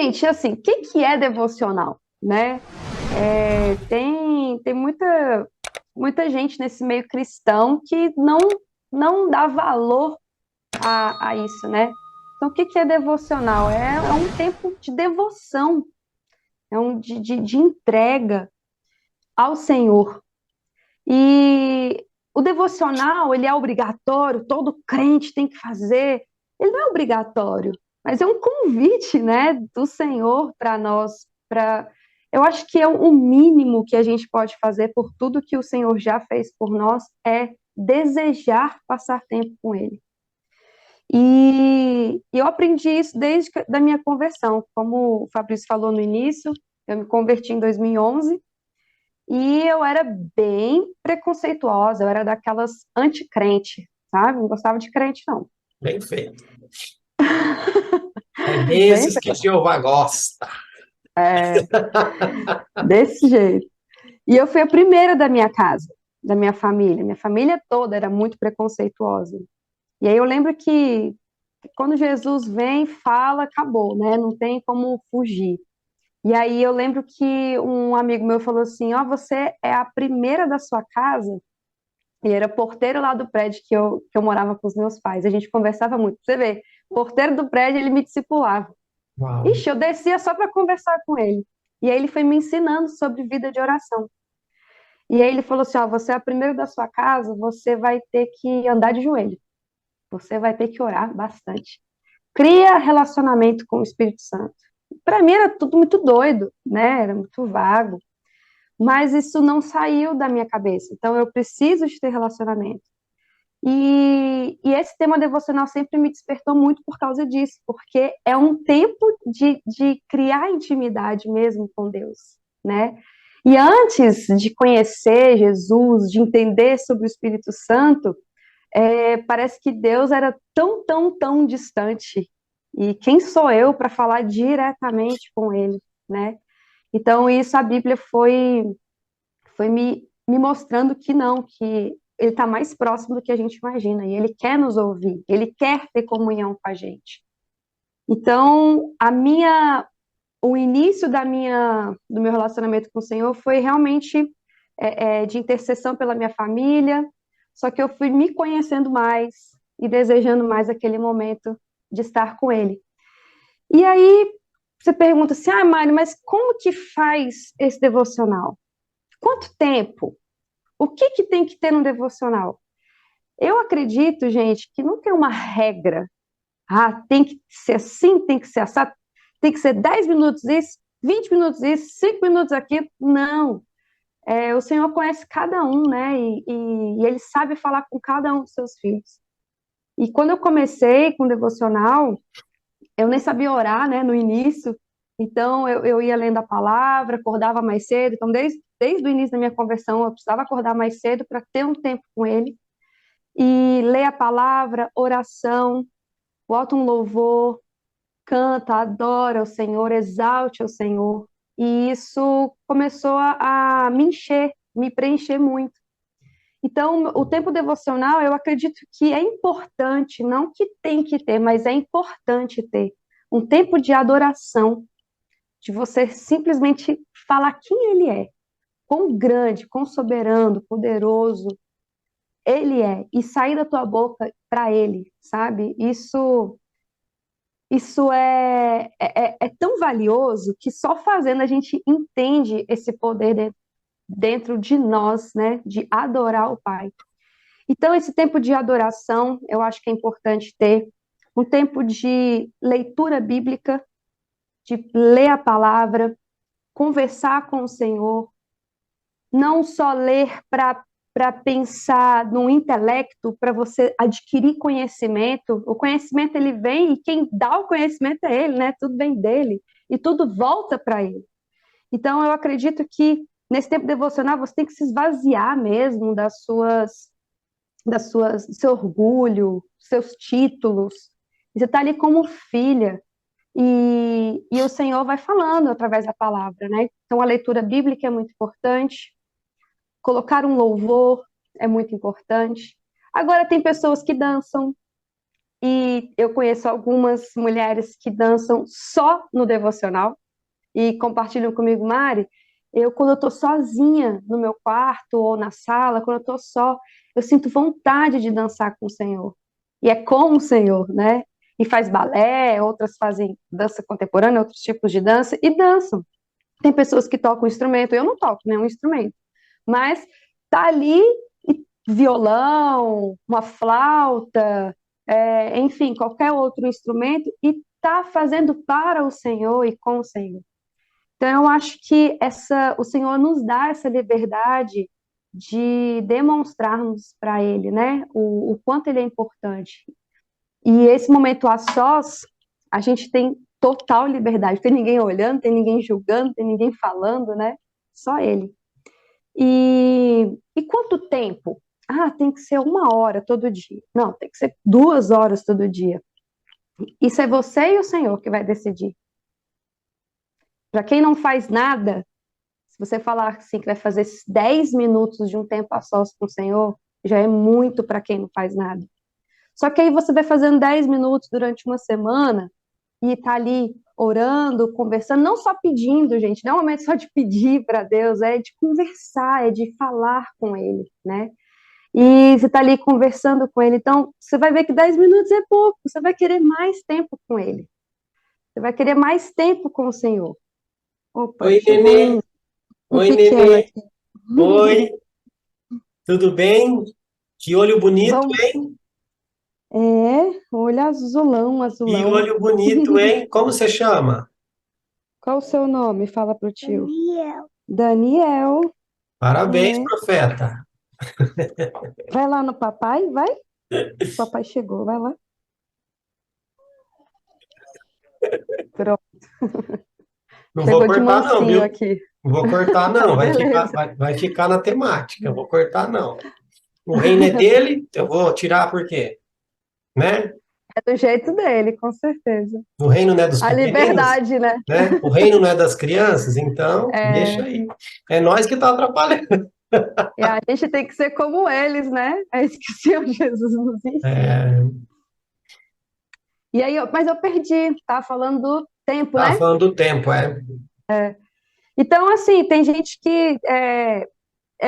Gente, assim, o que que é devocional, né? Tem muita gente nesse meio cristão que não dá valor a isso, né? Então, o que que é devocional? É um tempo de devoção, de entrega ao Senhor. E o devocional, ele é obrigatório, todo crente tem que fazer. Ele não é obrigatório, mas é um convite, né, do Senhor para nós, eu acho que é o mínimo que a gente pode fazer por tudo que o Senhor já fez por nós é desejar passar tempo com ele. E eu aprendi isso da minha conversão. Como o Fabrício falou no início, eu me converti em 2011 e eu era bem preconceituosa, eu era daquelas anticrente, sabe? Não gostava de crente, não. Bem feito. É Bem, desses que Jeová gosta. é, desse jeito. E eu fui a primeira da minha casa, da minha família. Minha família toda era muito preconceituosa. E aí eu lembro que quando Jesus vem, fala, acabou, né? Não tem como fugir. E aí eu lembro que um amigo meu falou assim: Ó, você é a primeira da sua casa. E era porteiro lá do prédio que eu morava com os meus pais. A gente conversava muito. Você vê, porteiro do prédio, ele me discipulava. Uau. Ixi, eu descia só para conversar com ele. E aí ele foi me ensinando sobre vida de oração. E aí ele falou assim: Ó, você é a primeira da sua casa, você vai ter que andar de joelho. Você vai ter que orar bastante. Cria relacionamento com o Espírito Santo. Para mim era tudo muito doido, né? Era muito vago. Mas isso não saiu da minha cabeça. Então eu preciso de ter relacionamento. E esse tema devocional sempre me despertou muito por causa disso, porque é um tempo de criar intimidade mesmo com Deus, né? E antes de conhecer Jesus, de entender sobre o Espírito Santo, parece que Deus era tão, tão, tão distante. E quem sou eu para falar diretamente com Ele, né? Então, isso a Bíblia foi me mostrando que não, que ele está mais próximo do que a gente imagina, e ele quer nos ouvir, ele quer ter comunhão com a gente. Então, o início do meu relacionamento com o Senhor foi realmente de intercessão pela minha família, só que eu fui me conhecendo mais e desejando mais aquele momento de estar com Ele. E aí, você pergunta assim, Mário, mas como que faz esse devocional? Quanto tempo? O que que tem que ter no devocional? Eu acredito, gente, que não tem uma regra. Ah, tem que ser assim, tem que ser assado, tem que ser 10 minutos isso, 20 minutos isso, 5 minutos aquilo. Não. O Senhor conhece cada um, né? E Ele sabe falar com cada um dos seus filhos. E quando eu comecei com o devocional, eu nem sabia orar, né, no início. Então, eu ia lendo a palavra, acordava mais cedo. Então, desde o início da minha conversão, eu precisava acordar mais cedo para ter um tempo com Ele. E ler a palavra, oração, bota um louvor, canta, adora o Senhor, exalte o Senhor. E isso começou a me encher, me preencher muito. Então, o tempo devocional, eu acredito que é importante, não que tem que ter, mas é importante ter um tempo de adoração, de você simplesmente falar quem ele é, quão grande, quão soberano, poderoso ele é, e sair da tua boca para ele, sabe? Isso é tão valioso que só fazendo a gente entende esse poder dentro de nós, né? De adorar o Pai. Então, esse tempo de adoração, eu acho que é importante ter um tempo de leitura bíblica, de ler a palavra, conversar com o Senhor, não só ler para pensar no intelecto, para você adquirir conhecimento. O conhecimento ele vem e quem dá o conhecimento é ele, né? Tudo vem dele e tudo volta para ele. Então eu acredito que nesse tempo devocional você tem que se esvaziar mesmo do seu orgulho, seus títulos. Você está ali como filha e o Senhor vai falando através da palavra, né? Então a leitura bíblica é muito importante. Colocar um louvor é muito importante. Agora, tem pessoas que dançam, E eu conheço algumas mulheres que dançam só no devocional e compartilham comigo, Mari, quando eu tô sozinha no meu quarto ou na sala, quando eu tô só, eu sinto vontade de dançar com o Senhor. E é com o Senhor, né? E faz balé, outras fazem dança contemporânea, outros tipos de dança, e dançam. Tem pessoas que tocam instrumento, eu não toco nenhum instrumento, mas tá ali, violão, uma flauta, enfim, qualquer outro instrumento, e tá fazendo para o Senhor e com o Senhor. Então, eu acho que o Senhor nos dá essa liberdade de demonstrarmos para Ele, né, o quanto Ele é importante. E esse momento a sós, a gente tem total liberdade. Não tem ninguém olhando, não tem ninguém julgando, não tem ninguém falando, né? Só Ele. E quanto tempo? Ah, tem que ser 1 hora todo dia. Não, tem que ser 2 horas todo dia. Isso é você e o Senhor que vai decidir. Para quem não faz nada, se você falar assim que vai fazer 10 minutos de um tempo a sós com o Senhor, já é muito para quem não faz nada. Só que aí você vai fazendo 10 minutos durante uma semana e tá ali orando, conversando, não só pedindo, gente, não é um momento só de pedir para Deus, é de conversar, é de falar com Ele, né? E você tá ali conversando com Ele, então você vai ver que 10 minutos é pouco, você vai querer mais tempo com Ele, você vai querer mais tempo com o Senhor. Opa, Oi, chegou Nenê. um Oi, pequeno Nenê. aqui. Oi, tudo bem? Que olho bonito, Vamos, hein? olho azulão, Que azulão. olho bonito, hein? Como você chama? Qual o seu nome? Fala pro tio. Daniel. Parabéns, É. profeta. Vai lá no papai, vai. Papai chegou, vai lá. Pronto, Não vou chegou de cortar, não, mansinho viu? aqui. Não vou cortar, não. Vai ficar, Beleza. vai ficar na temática. Eu vou cortar, não. O reino é dele, eu vou tirar por quê? Né? É do jeito dele, com certeza. O reino não é dos A pequeninos, liberdade, né? né? O reino não é das crianças, então deixa É, aí. É nós que tá atrapalhando. e a gente tem que ser como eles, né? É isso que o Senhor Jesus nos ensina. É, E aí, mas eu perdi, tava falando do tempo, tá né? falando do tempo, é. Então, assim, tem gente que é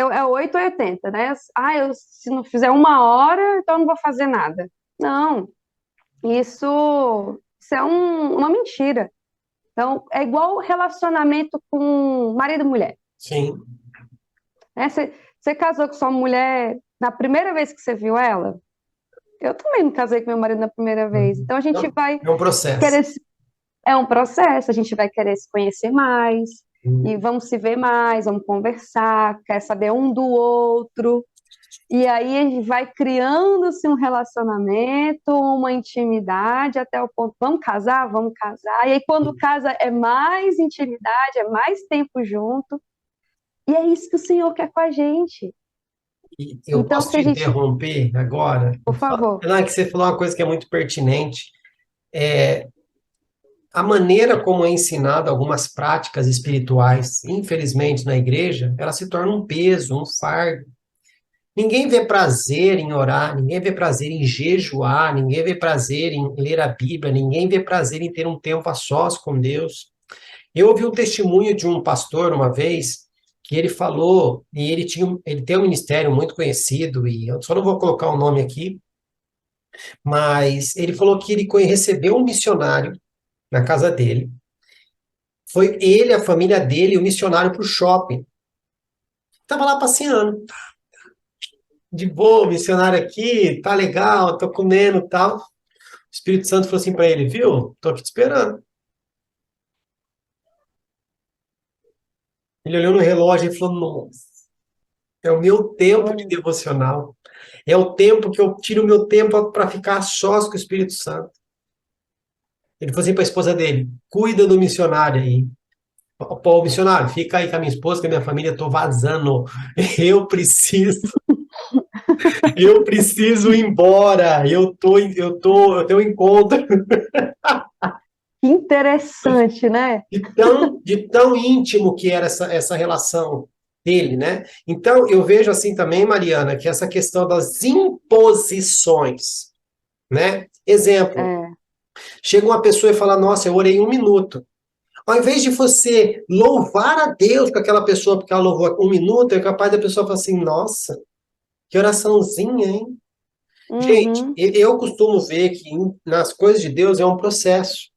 8 ou 80, né? Ah, se não fizer 1 hora, então eu não vou fazer nada. Não, isso é uma mentira. Então, é igual relacionamento com marido e mulher. Sim. Né? Você casou com sua mulher na primeira vez que você viu ela? Eu também me casei com meu marido na primeira vez. Então, a gente Então, vai é um processo. querer. É um processo, a gente vai querer se conhecer mais, e Hum. vamos se ver mais, vamos conversar, quer saber um do outro. E aí a gente vai criando-se um relacionamento, uma intimidade, até o ponto, vamos casar? Vamos casar. E aí quando casa é mais intimidade, é mais tempo junto. E é isso que o Senhor quer com a gente. E eu Então, posso se te a gente, interromper agora? por favor, Não, é que você falou uma coisa que é muito pertinente. A maneira como é ensinada algumas práticas espirituais, infelizmente, na igreja, ela se torna um peso, um fardo. Ninguém vê prazer em orar, ninguém vê prazer em jejuar, ninguém vê prazer em ler a Bíblia, ninguém vê prazer em ter um tempo a sós com Deus. Eu ouvi um testemunho de um pastor uma vez que ele falou, e ele tem um ministério muito conhecido, e eu só não vou colocar o nome aqui, mas ele falou que ele recebeu um missionário na casa dele. Foi ele, a família dele e o missionário para o shopping. Tava lá passeando. De boa, missionário aqui, tá legal, tô comendo e tal. O Espírito Santo falou assim para ele, viu? Tô aqui te esperando. Ele olhou no relógio e falou, nossa, é o meu tempo de olha, devocional. É o tempo que eu tiro o meu tempo para ficar a sós com o Espírito Santo. Ele falou assim para a esposa dele, cuida do missionário aí. Pô, missionário, fica aí com a minha esposa, com a minha família, eu tô vazando. Eu preciso Eu preciso ir embora. Eu tenho um encontro que interessante, né? de tão íntimo que era essa relação dele, né? Então, eu vejo assim também, Mariana, que essa questão das imposições. né? Exemplo, É. chega uma pessoa e fala, nossa, eu orei 1 minuto. Ao invés de você louvar a Deus com aquela pessoa porque ela louvou 1 minuto, é capaz da pessoa falar assim, nossa, que oraçãozinha, hein? Gente, Uhum, eu costumo ver que nas coisas de Deus é um processo.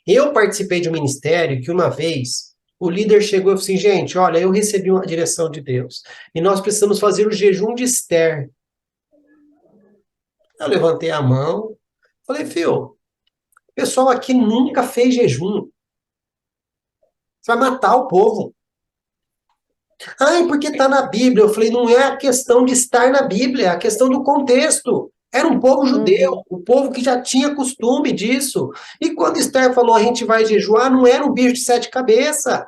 Eu participei de um ministério que uma vez o líder chegou e falou assim, gente, olha, eu recebi uma direção de Deus e nós precisamos fazer o jejum de Esther. Eu levantei a mão, falei, filho, o pessoal aqui nunca fez jejum. Você vai matar o povo. Ai, porque está na Bíblia. Eu falei, não é a questão de estar na Bíblia, é a questão do contexto. Era um povo uhum, judeu, o povo que já tinha costume disso. E quando Esther falou a gente vai jejuar, não era um bicho de 7 cabeças,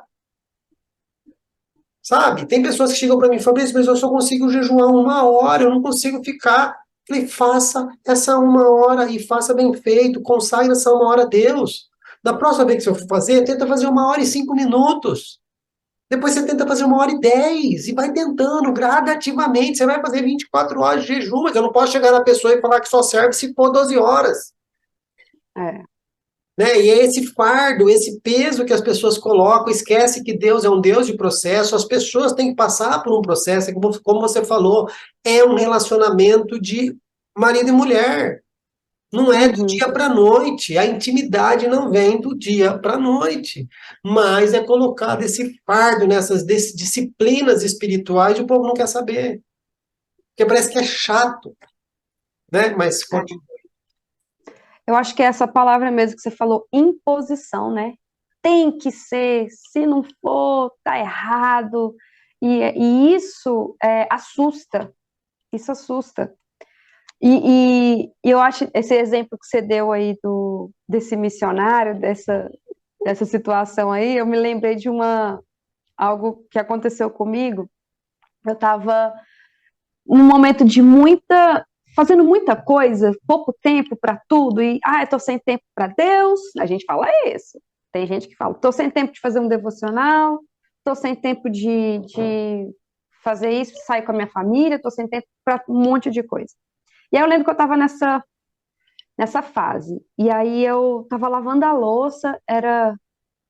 sabe? Tem pessoas que chegam para mim e falam, mas eu só consigo jejuar 1 hora, eu não consigo ficar. Eu falei, faça essa 1 hora e faça bem feito, consagre essa 1 hora a Deus. Da próxima vez que você for fazer, tenta fazer 1 hora e 5 minutos. Depois você tenta fazer 1 hora e 10 e vai tentando gradativamente. Você vai fazer 24 horas de jejum, mas eu não posso chegar na pessoa e falar que só serve se for 12 horas. é, Né? E é esse fardo, esse peso que as pessoas colocam, esquece que Deus é um Deus de processo, as pessoas têm que passar por um processo, como você falou, é um relacionamento de marido e mulher. Não é do uhum. dia para a noite, a intimidade não vem do dia para a noite, mas é colocado esse fardo nessas disciplinas espirituais e o povo não quer saber, porque parece que é chato, né? Mas É. Eu acho que é essa palavra mesmo que você falou, imposição, né? Tem que ser, se não for, tá errado. E isso assusta, isso assusta. E eu acho esse exemplo que você deu aí desse missionário, dessa situação aí, eu me lembrei de algo que aconteceu comigo. Eu estava num momento de fazendo muita coisa, pouco tempo para tudo, eu tô sem tempo para Deus. A gente fala isso. Tem gente que fala, tô sem tempo de fazer um devocional, tô sem tempo de fazer isso, sair com a minha família, tô sem tempo para um monte de coisa. E aí eu lembro que eu estava nessa fase. E aí eu estava lavando a louça,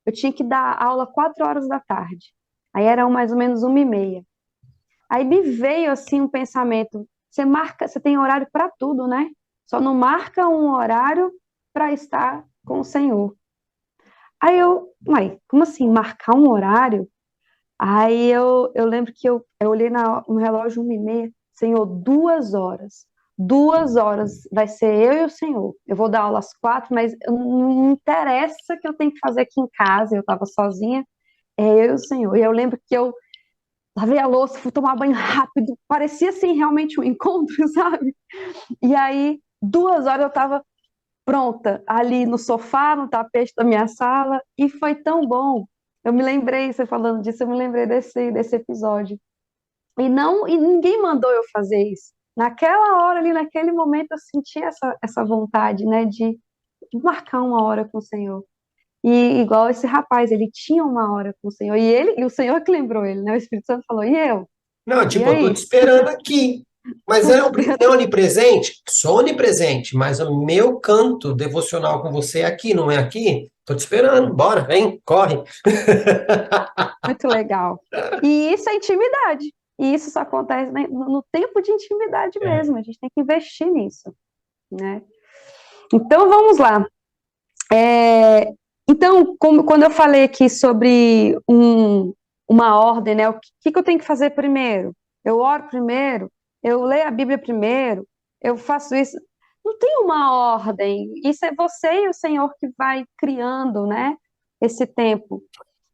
eu tinha que dar aula 4 horas da tarde. Aí eram mais ou menos 1h30. Aí me veio assim um pensamento: você tem horário para tudo, né? Só não marca um horário para estar com o Senhor. Aí uai, como assim, marcar um horário? Aí eu lembro que eu olhei no relógio 1h30, Senhor, 2 horas. 2 horas vai ser eu e o Senhor. Eu vou dar aula às 4, mas não interessa que eu tenho que fazer aqui em casa, eu estava sozinha, é eu e o Senhor. E eu lembro que eu lavei a louça, fui tomar banho rápido, parecia assim realmente um encontro, sabe? E aí, 2 horas eu estava pronta ali no sofá, no tapete da minha sala, e foi tão bom. Eu me lembrei, você falando disso, eu me lembrei desse episódio. E ninguém mandou eu fazer isso. Naquela hora ali, naquele momento, eu senti essa vontade, né, de marcar uma hora com o Senhor. E igual esse rapaz, ele tinha uma hora com o Senhor, e o Senhor que lembrou ele, né? O Espírito Santo falou, e eu? não, E tipo, eu tô te aí? esperando aqui. Mas Tô te é esperando. onipresente? Sou onipresente, mas o meu canto devocional com você é aqui, não é aqui? Tô te esperando, bora, vem, corre. Muito legal. E isso é intimidade. E isso só acontece, né, no tempo de intimidade É. mesmo. A gente tem que investir nisso, né? Então vamos lá. É, então, quando eu falei aqui sobre uma ordem, né? O que eu tenho que fazer primeiro? Eu oro primeiro? Eu leio a Bíblia primeiro? Eu faço isso? Não tem uma ordem. Isso é você e o Senhor que vai criando, né? Esse tempo.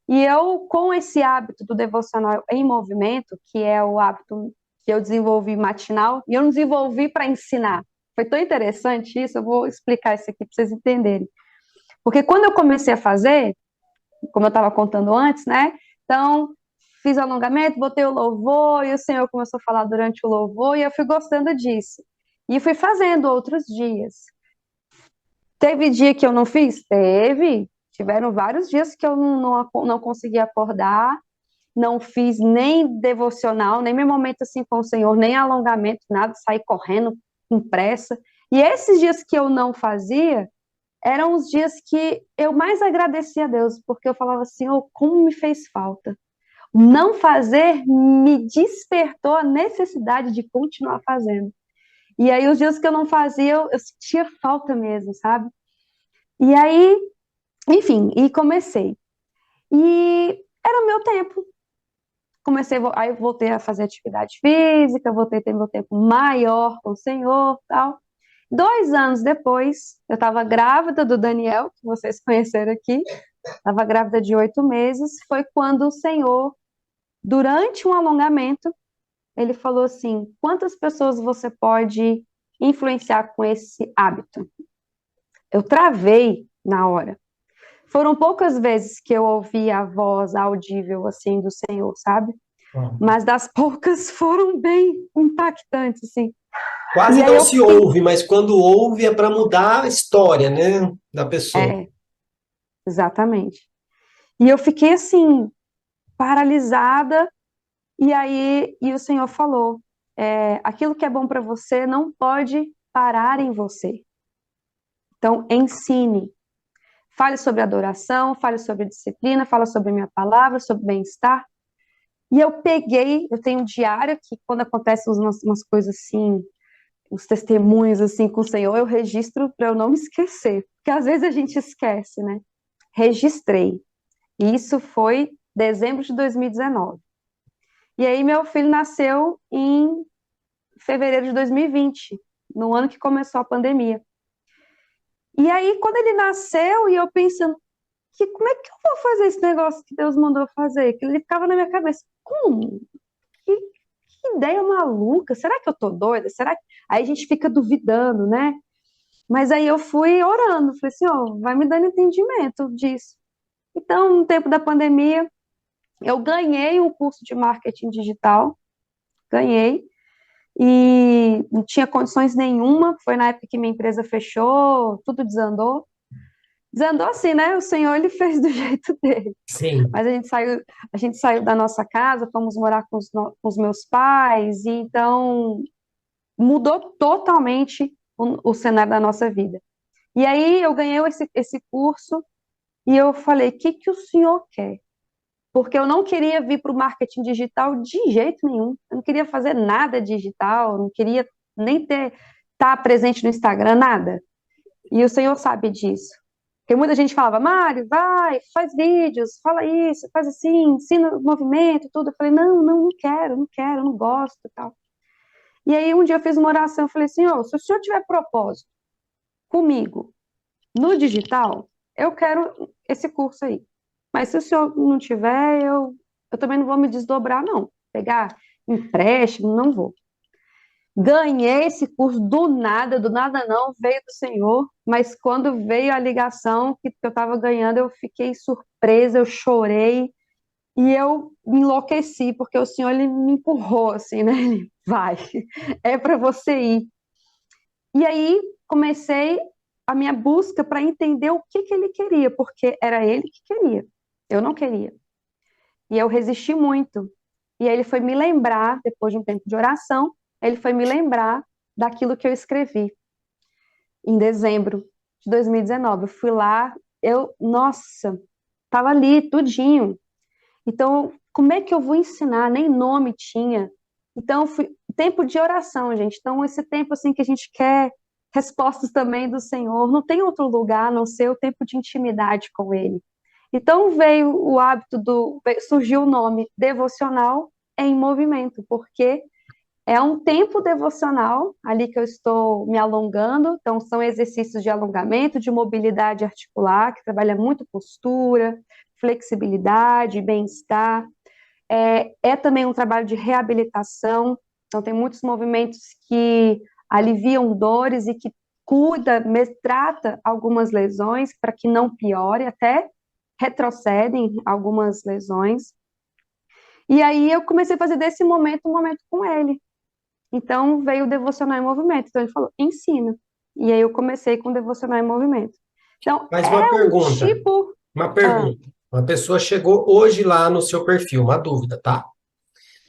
E eu, com esse hábito do devocional em movimento, que é o hábito que eu desenvolvi matinal, e eu não desenvolvi para ensinar. Foi tão interessante isso, eu vou explicar isso aqui para vocês entenderem. Porque quando eu comecei a fazer, como eu estava contando antes, né? Então, fiz o alongamento, botei o louvor, e o Senhor começou a falar durante o louvor, e eu fui gostando disso. E fui fazendo outros dias. Teve dia que eu não fiz? Teve. Tiveram vários dias que eu não consegui acordar, não fiz nem devocional, nem meu momento assim com o Senhor, nem alongamento, nada, saí correndo com pressa. E esses dias que eu não fazia, eram os dias que eu mais agradecia a Deus, porque eu falava assim, oh, como me fez falta. Não fazer me despertou a necessidade de continuar fazendo. E aí, os dias que eu não fazia, eu sentia falta mesmo, sabe? E aí, enfim, e comecei. E era o meu tempo. Aí voltei a fazer atividade física, voltei a ter meu tempo maior com o Senhor, tal. 2 anos depois, eu estava grávida do Daniel, que vocês conheceram aqui, estava grávida de 8 meses, foi quando o Senhor, durante um alongamento, ele falou assim, quantas pessoas você pode influenciar com esse hábito? Eu travei na hora. Foram poucas vezes que eu ouvi a voz audível assim do Senhor, sabe? Mas das poucas foram bem impactantes, assim. Quase E aí não eu se fiquei, ouve, mas quando ouve é para mudar a história, né, da pessoa. é, exatamente. E eu fiquei assim, paralisada, e o Senhor falou, aquilo que é bom para você não pode parar em você. Então, ensine. Fale sobre adoração, fale sobre disciplina, fale sobre a minha palavra, sobre bem-estar. E eu tenho um diário que quando acontecem umas coisas assim, os testemunhos assim com o Senhor, eu registro para eu não me esquecer, porque às vezes a gente esquece, né? Registrei. E isso foi dezembro de 2019. E aí meu filho nasceu em fevereiro de 2020, no ano que começou a pandemia. E aí quando ele nasceu e eu pensando, como é que eu vou fazer esse negócio que Deus mandou fazer? Que ele ficava na minha cabeça, como? Que ideia maluca, será que eu tô doida? Será que... Aí a gente fica duvidando, né? Mas aí eu fui orando, falei assim, ó, vai me dando entendimento disso. Então, no tempo da pandemia, eu ganhei um curso de marketing digital, ganhei, e não tinha condições nenhuma, foi na época que minha empresa fechou, tudo desandou. Desandou assim, né? O Senhor, ele fez do jeito dele. Sim. Mas a gente saiu da nossa casa, fomos morar com os meus pais, e então mudou totalmente o cenário da nossa vida. E aí eu ganhei esse curso e eu falei, o que que o senhor quer? Porque eu não queria vir para o marketing digital de jeito nenhum. Eu não queria fazer nada digital, não queria nem estar presente no Instagram, nada. E o senhor sabe disso. Porque muita gente falava, Mário, vai, faz vídeos, fala isso, faz assim, ensina o movimento, tudo. Eu falei, não, não, não quero, não quero, não gosto e tal. E aí um dia eu fiz uma oração, eu falei assim, oh, se o senhor tiver propósito comigo no digital, eu quero esse curso aí. Mas se o senhor não tiver, eu também não vou me desdobrar, não. Pegar empréstimo, não vou. Ganhei esse curso do nada não, veio do Senhor, mas quando veio a ligação que eu estava ganhando, eu fiquei surpresa, eu chorei e eu me enlouqueci, porque o Senhor ele me empurrou assim, né? Ele, vai, é para você ir. E aí comecei a minha busca para entender o que que ele queria, porque era ele que queria, eu não queria. E eu resisti muito. E aí ele foi me lembrar, depois de um tempo de oração, ele foi me lembrar daquilo que eu escrevi em dezembro de 2019. Eu fui lá, nossa, estava ali tudinho. Então, como é que eu vou ensinar? Nem nome tinha. Então, tempo de oração, gente. Então, esse tempo assim que a gente quer respostas também do Senhor, não tem outro lugar a não ser o tempo de intimidade com Ele. Então, veio o hábito surgiu o nome devocional em movimento, porque é um tempo devocional ali que eu estou me alongando. Então, são exercícios de alongamento, de mobilidade articular, que trabalha muito postura, flexibilidade, bem-estar. É também um trabalho de reabilitação. Então, tem muitos movimentos que aliviam dores e que trata algumas lesões para que não piore, até retrocedem algumas lesões. E aí eu comecei a fazer desse momento um momento com ele. Então veio o devocional em movimento. Então ele falou, ensina. E aí eu comecei com o devocional em movimento. Então Mas uma é um pergunta, tipo. uma Ah, pergunta. Uma pessoa chegou hoje lá no seu perfil, uma dúvida, tá?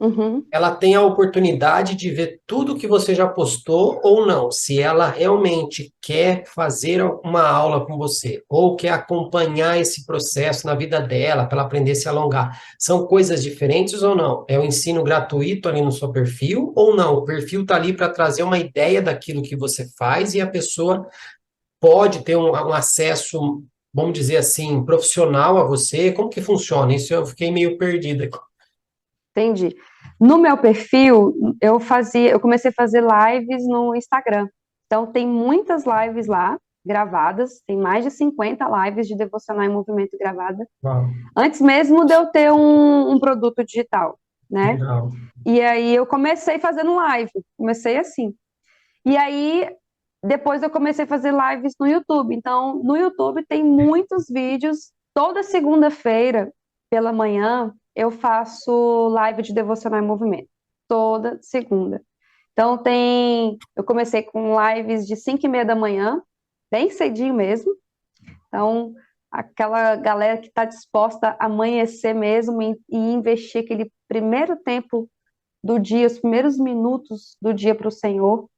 Uhum. ela tem a oportunidade de ver tudo que você já postou ou não. Se ela realmente quer fazer uma aula com você ou quer acompanhar esse processo na vida dela, para ela aprender a se alongar. São coisas diferentes ou não? É o ensino gratuito ali no seu perfil ou não? O perfil está ali para trazer uma ideia daquilo que você faz e a pessoa pode ter um acesso, vamos dizer assim, profissional a você. Como que funciona? Isso eu fiquei meio perdida aqui. Entendi. No meu perfil, eu comecei a fazer lives no Instagram. Então, tem muitas lives lá, gravadas, tem mais de 50 lives de devocional em movimento gravada, Uau, antes mesmo de eu ter um produto digital, né? legal. E aí eu comecei fazendo live, comecei assim. E aí, depois eu comecei a fazer lives no YouTube. Então, no YouTube tem muitos vídeos. Toda segunda-feira, pela manhã, eu faço live de devocional em movimento. Toda segunda. Então, eu comecei com lives de 5:30 da manhã, bem cedinho mesmo. Então, aquela galera que está disposta a amanhecer mesmo e investir aquele primeiro tempo do dia, os primeiros minutos do dia para o Senhor.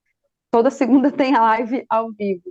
Toda segunda tem a live ao vivo.